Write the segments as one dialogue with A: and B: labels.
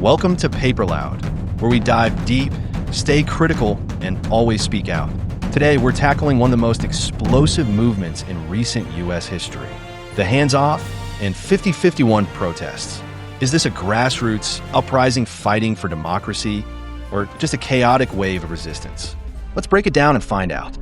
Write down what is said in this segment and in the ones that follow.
A: Welcome to PaperLoud, where we dive deep, stay critical, and always speak out. Today, we're tackling one of the most explosive movements in recent U.S. history, the hands-off and 50-51 protests. Is this a grassroots uprising fighting for democracy, or just a chaotic wave of resistance? Let's break it down and find out.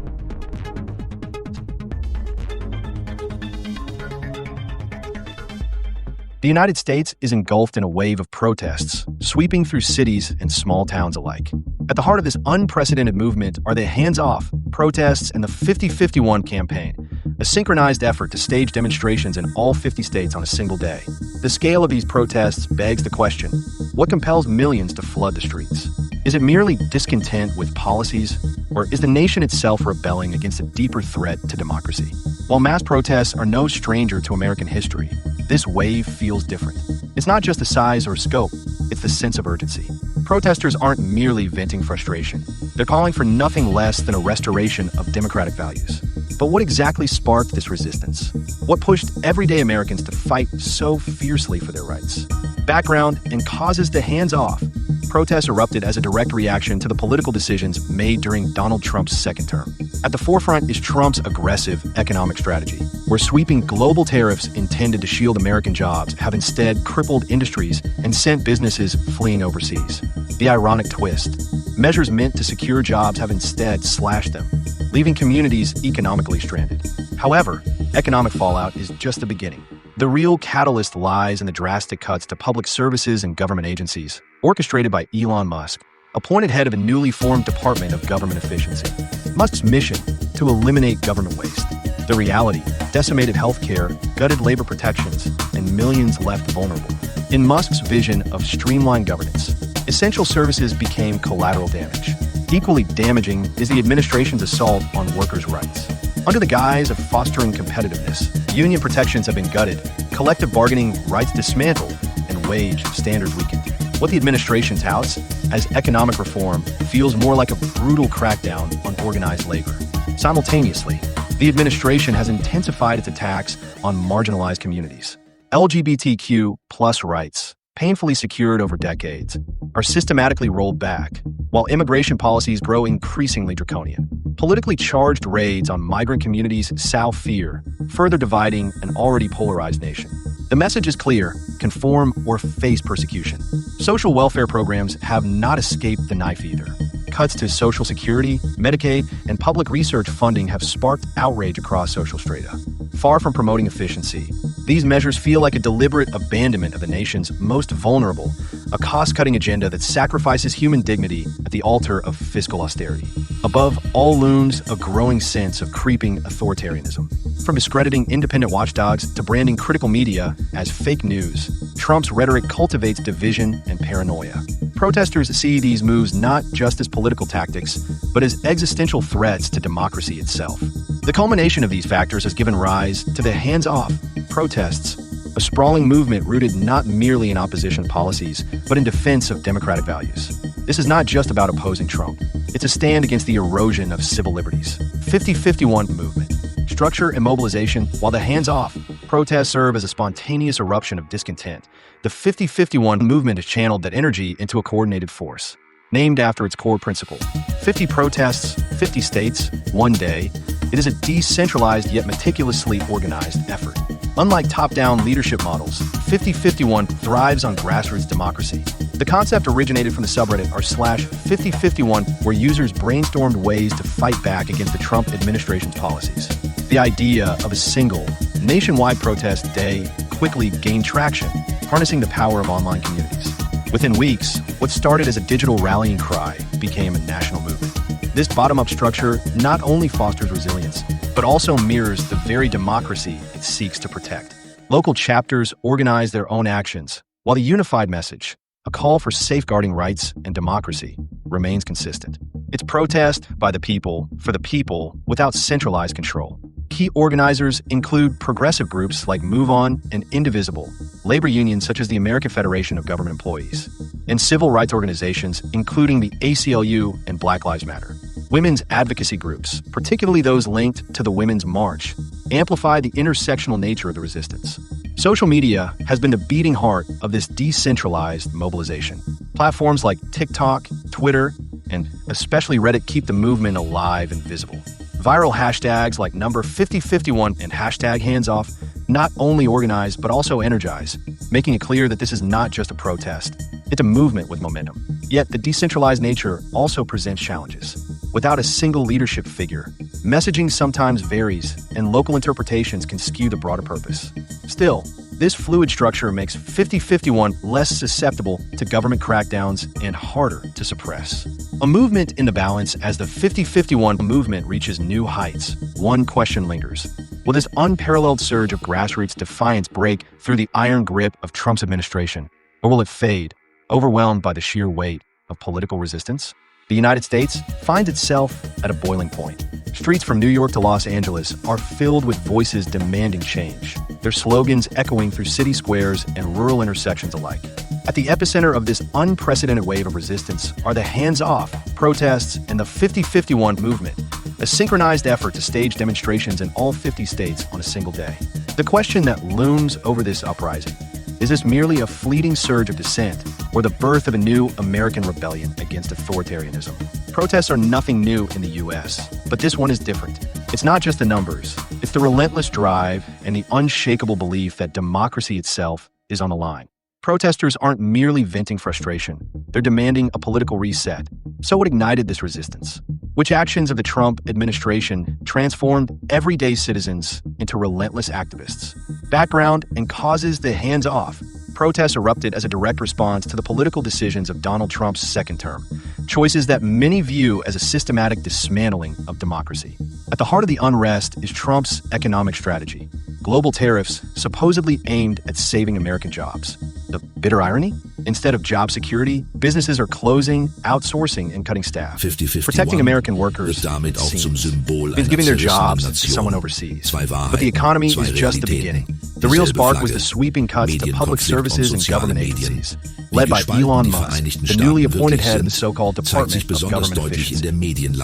A: The United States is engulfed in a wave of protests, sweeping through cities and small towns alike. At the heart of this unprecedented movement are the hands-off protests and the 50-51 campaign, a synchronized effort to stage demonstrations in all 50 states on a single day. The scale of these protests begs the question, what compels millions to flood the streets? Is it merely discontent with policies, or is the nation itself rebelling against a deeper threat to democracy? While mass protests are no stranger to American history, this wave feels different. It's not just the size or scope, it's the sense of urgency. Protesters aren't merely venting frustration. They're calling for nothing less than a restoration of democratic values. But what exactly sparked this resistance? What pushed everyday Americans to fight so fiercely for their rights? Background and causes to hands-off. Protests erupted as a direct reaction to the political decisions made during Donald Trump's second term. At the forefront is Trump's aggressive economic strategy, where sweeping global tariffs intended to shield American jobs have instead crippled industries and sent businesses fleeing overseas. The ironic twist: measures meant to secure jobs have instead slashed them, leaving communities economically stranded. However, economic fallout is just the beginning. The real catalyst lies in the drastic cuts to public services and government agencies, orchestrated by Elon Musk, appointed head of a newly formed Department of Government Efficiency. Musk's mission: to eliminate government waste. The reality: decimated healthcare, gutted labor protections, and millions left vulnerable. In Musk's vision of streamlined governance, essential services became collateral damage. Equally damaging is the administration's assault on workers' rights. Under the guise of fostering competitiveness, union protections have been gutted, collective bargaining rights dismantled, and wage standards weakened. What the administration touts as economic reform feels more like a brutal crackdown on organized labor. Simultaneously, the administration has intensified its attacks on marginalized communities. LGBTQ+ rights, painfully secured over decades, are systematically rolled back, while immigration policies grow increasingly draconian. Politically charged raids on migrant communities sow fear, further dividing an already polarized nation. The message is clear: conform or face persecution. Social welfare programs have not escaped the knife either. Cuts to Social Security, Medicaid, and public research funding have sparked outrage across social strata. Far from promoting efficiency, these measures feel like a deliberate abandonment of the nation's most vulnerable, a cost-cutting agenda that sacrifices human dignity at the altar of fiscal austerity. Above all looms a growing sense of creeping authoritarianism. From discrediting independent watchdogs to branding critical media as fake news, Trump's rhetoric cultivates division and paranoia. Protesters see these moves not just as political tactics, but as existential threats to democracy itself. The culmination of these factors has given rise to the hands-off protests, a sprawling movement rooted not merely in opposition policies, but in defense of democratic values. This is not just about opposing Trump. It's a stand against the erosion of civil liberties. 50-51 movement. Structure and mobilization. While the hands-off protests serve as a spontaneous eruption of discontent, the 50-51 movement has channeled that energy into a coordinated force. Named after its core principle: 50 protests, 50 states, one day, it is a decentralized yet meticulously organized effort. Unlike top-down leadership models, 50-51 thrives on grassroots democracy. The concept originated from the subreddit r/5051, where users brainstormed ways to fight back against the Trump administration's policies. The idea of a single, nationwide protest day quickly gained traction, harnessing the power of online communities. Within weeks, what started as a digital rallying cry became a national movement. This bottom-up structure not only fosters resilience, but also mirrors the very democracy it seeks to protect. Local chapters organize their own actions, while the unified message, a call for safeguarding rights and democracy, remains consistent. It's protest by the people, for the people, without centralized control. Key organizers include progressive groups like Move On and Indivisible, labor unions such as the American Federation of Government Employees, and civil rights organizations including the ACLU and Black Lives Matter. Women's advocacy groups, particularly those linked to the Women's March, amplify the intersectional nature of the resistance. Social media has been the beating heart of this decentralized mobilization. Platforms like TikTok, Twitter, and especially Reddit keep the movement alive and visible. Viral hashtags like number 5051 and hashtag handsoff not only organize but also energize, making it clear that this is not just a protest. It's a movement with momentum. Yet the decentralized nature also presents challenges. Without a single leadership figure, messaging sometimes varies and local interpretations can skew the broader purpose. Still, this fluid structure makes 5051 less susceptible to government crackdowns and harder to suppress. A movement in the balance as the 5051 movement reaches new heights. One question lingers. Will this unparalleled surge of grassroots defiance break through the iron grip of Trump's administration? Or will it fade, overwhelmed by the sheer weight of political resistance? The United States finds itself at a boiling point. Streets from New York to Los Angeles are filled with voices demanding change, their slogans echoing through city squares and rural intersections alike. At the epicenter of this unprecedented wave of resistance are the hands-off protests and the 5051 movement, a synchronized effort to stage demonstrations in all 50 states on a single day. The question that looms over this uprising: is this merely a fleeting surge of dissent or the birth of a new American rebellion against authoritarianism? Protests are nothing new in the U.S., but this one is different. It's not just the numbers, it's the relentless drive and the unshakable belief that democracy itself is on the line. Protesters aren't merely venting frustration, they're demanding a political reset. So what ignited this resistance? Which actions of the Trump administration transformed everyday citizens into relentless activists? Background and causes the hands-off. Protests erupted as a direct response to the political decisions of Donald Trump's second term, choices that many view as a systematic dismantling of democracy. At the heart of the unrest is Trump's economic strategy: global tariffs supposedly aimed at saving American jobs. The bitter irony? Instead of job security, businesses are closing, outsourcing, and cutting staff. Protecting American workers, it seems, means giving their jobs to someone overseas. But the economy is just the beginning. The real spark was the sweeping cuts to public services and government agencies, led by Elon Musk, the newly appointed head of the so-called Department of Government Efficiency.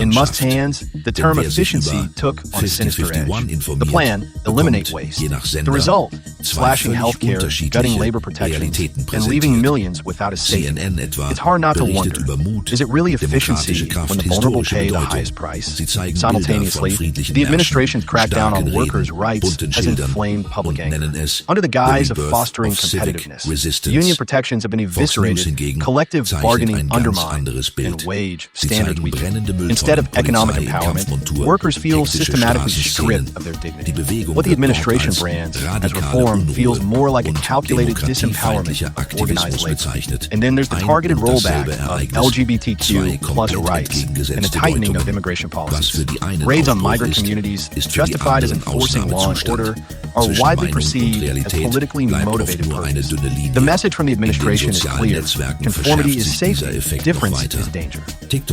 A: In Musk's hands, the term efficiency took on a sinister edge. The plan: eliminate waste. The result: slashing healthcare, gutting labor protections, and leaving millions without a safety. It's hard not to wonder, is it really efficiency when the vulnerable pay the highest price? Simultaneously, the administration's crackdown on workers' rights has inflamed public anger. Under the guise of fostering competitiveness, union protections have been eviscerated, collective bargaining undermined, and wage standards weakened. Instead of economic empowerment, workers feel systematically stripped of their dignity. What the administration brands as reform feels more like a calculated disempowerment of organized labor. And then there's the targeted rollback of LGBTQ plus rights and the tightening of immigration policies. Raids on migrant communities, justified as enforcing law and order, are widely perceived as politically motivated purges. The message from the administration is clear: conformity is safety, difference is danger.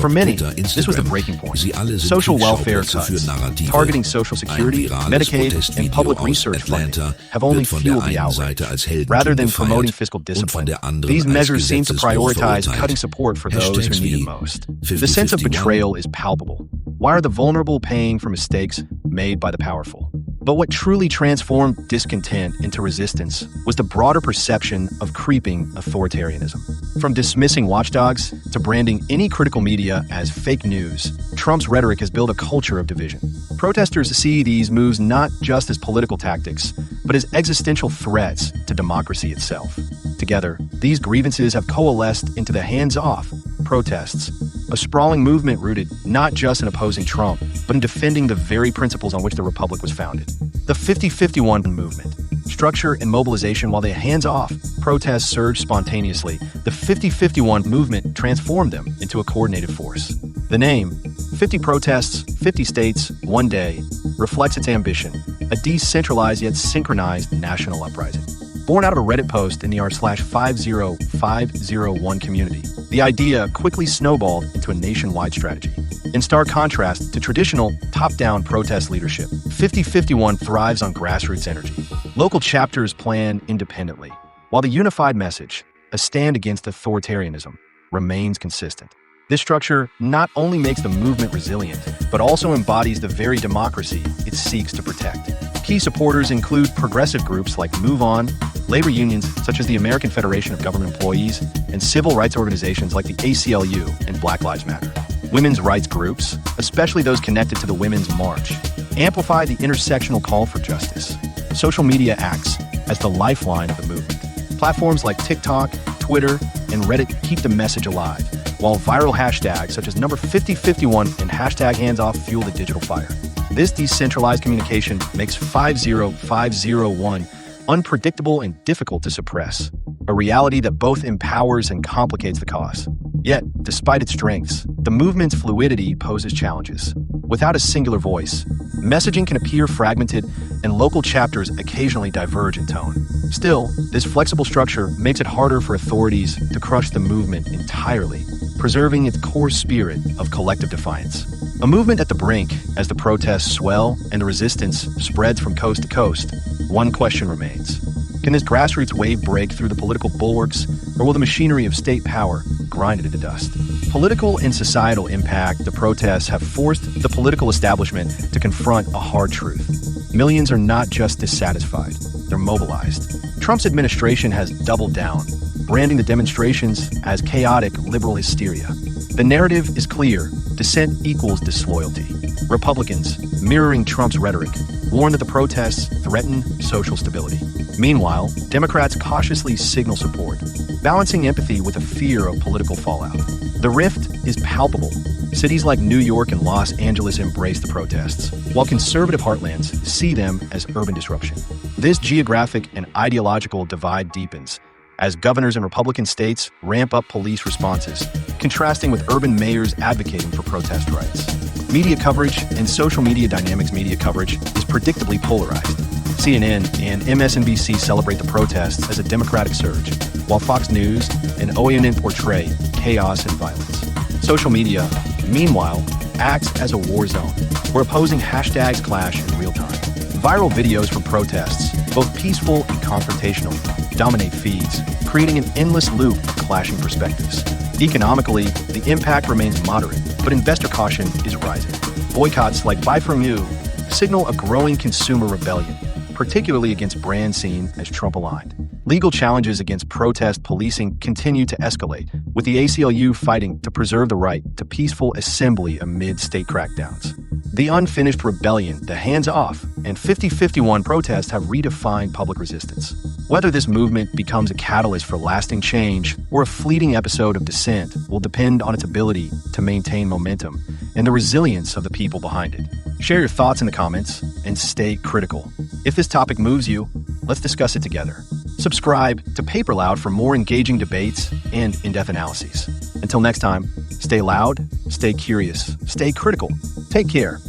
A: For many, this was the breaking point. Social welfare cuts, targeting Social Security, Medicaid, and public research funding have only fueled the outrage. Rather than promoting fiscal discipline, these measures seem to prioritize cutting support for those who need it most. The sense of betrayal is palpable. Why are the vulnerable paying for mistakes made by the powerful? But what truly transformed discontent into resistance was the broader perception of creeping authoritarianism. From dismissing watchdogs to branding any critical media as fake news, Trump's rhetoric has built a culture of division. Protesters see these moves not just as political tactics, but as existential threats to democracy itself. Together, these grievances have coalesced into the hands-off protests, a sprawling movement rooted not just in opposing Trump, but in defending the very principles on which the Republic was founded. The 5051 movement. Structure and mobilization. While the hands-off protests surged spontaneously, the 5051 movement transformed them into a coordinated force. The name, 50 protests, 50 states, one day, reflects its ambition, a decentralized yet synchronized national uprising. Born out of a Reddit post in the r/50501 community, the idea quickly snowballed into a nationwide strategy. In stark contrast to traditional top-down protest leadership, 5051 thrives on grassroots energy. Local chapters plan independently, while the unified message, a stand against authoritarianism, remains consistent. This structure not only makes the movement resilient, but also embodies the very democracy it seeks to protect. Key supporters include progressive groups like Move On, labor unions such as the American Federation of Government Employees, and civil rights organizations like the ACLU and Black Lives Matter. Women's rights groups, especially those connected to the Women's March, amplify the intersectional call for justice. Social media acts as the lifeline of the movement. Platforms like TikTok, Twitter, and Reddit keep the message alive, while viral hashtags such as number 5051 and hashtag #handsoff fuel the digital fire. This decentralized communication makes 50501 unpredictable and difficult to suppress, a reality that both empowers and complicates the cause. Yet, despite its strengths, the movement's fluidity poses challenges. Without a singular voice, messaging can appear fragmented and local chapters occasionally diverge in tone. Still, this flexible structure makes it harder for authorities to crush the movement entirely, preserving its core spirit of collective defiance. A movement at the brink as the protests swell and the resistance spreads from coast to coast, one question remains. Can this grassroots wave break through the political bulwarks, or will the machinery of state power grind it into dust? Political and societal impact, the protests have forced the political establishment to confront a hard truth. Millions are not just dissatisfied, they're mobilized. Trump's administration has doubled down, branding the demonstrations as chaotic liberal hysteria. The narrative is clear: dissent equals disloyalty. Republicans, mirroring Trump's rhetoric, warn that the protests threaten social stability. Meanwhile, Democrats cautiously signal support, balancing empathy with a fear of political fallout. The rift is palpable. Cities like New York and Los Angeles embrace the protests, while conservative heartlands see them as urban disruption. This geographic and ideological divide deepens as governors in Republican states ramp up police responses, contrasting with urban mayors advocating for protest rights. Media coverage and social media dynamics media coverage is predictably polarized. CNN and MSNBC celebrate the protests as a democratic surge, while Fox News and OANN portray chaos and violence. Social media, meanwhile, acts as a war zone, where opposing hashtags clash in real time. Viral videos from protests, both peaceful and confrontational, dominate feeds, creating an endless loop of clashing perspectives. Economically, the impact remains moderate, but investor caution is rising. Boycotts like Buy From You signal a growing consumer rebellion, particularly against brands seen as Trump-aligned. Legal challenges against protest policing continue to escalate, with the ACLU fighting to preserve the right to peaceful assembly amid state crackdowns. The unfinished rebellion, the hands-off, and 5051 protests have redefined public resistance. Whether this movement becomes a catalyst for lasting change or a fleeting episode of dissent will depend on its ability to maintain momentum and the resilience of the people behind it. Share your thoughts in the comments and stay critical. If this topic moves you, let's discuss it together. Subscribe to PaperLoud for more engaging debates and in-depth analyses. Until next time, stay loud, stay curious, stay critical. Take care.